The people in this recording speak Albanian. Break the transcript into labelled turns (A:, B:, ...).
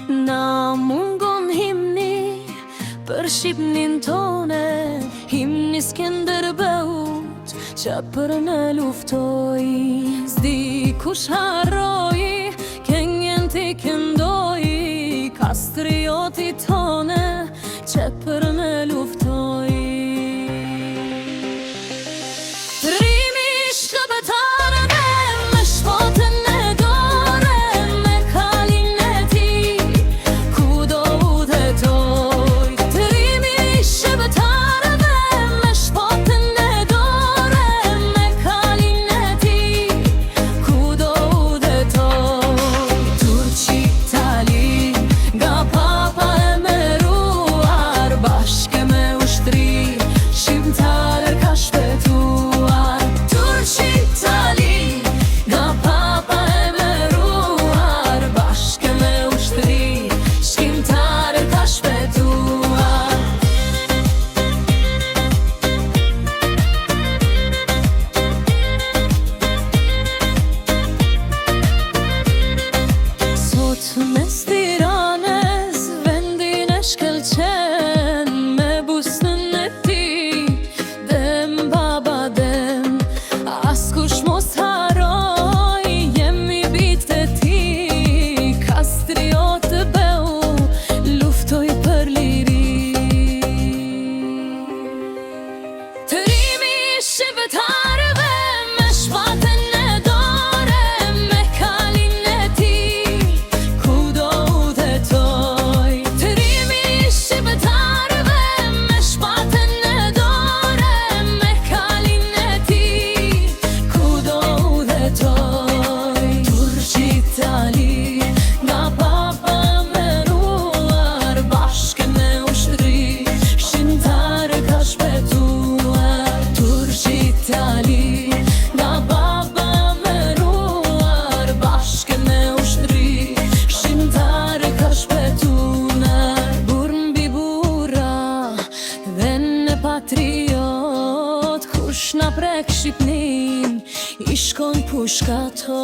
A: Na mungon himni për Shqipnin tone, himni Skënderbeut që për në luftoj. S'di kush harroi, këngën ti këndoi, kastriotit tone që për në luftoj. Trimi shkëpetarëve me shpatën e dore, me kalin e ti, kudo udhëtoj. Trimi shkëpetarëve me shpatën e dore, me kalin e ti, kudo udhëtoj. Turqi Itali, nga papa e meruar, bashkë me ushtri shqiptarë ka shpëtuar. Turqi Itali, nga papa e meruar, bashkë me ushtri shqiptarë ka shpëtuar. Sot mes Tiranës, vendin e shkëlqen, me bustën e ti, dem baba dem, askush mos harroj, jemi bitë e ti, kastriot të beu, luftoj për liri. Trimi shqiptarëve me shpatën e dore, me kalin e ti, kudo udhëtoj. Trimi shqiptarëve me shpatën e dore, me kalin e ti, kudo udhëtoj. Turqi Itali, nga papa meruar, bashkë me ushtri shqiptarë ka shpëtuar. Turqi Itali, nga papa meruar, bashkë me ushtri shqiptarë ka shpëtuar. Burr mbi burra dhe në patriot, kush na prek Shqipnin, i shkon pushka to.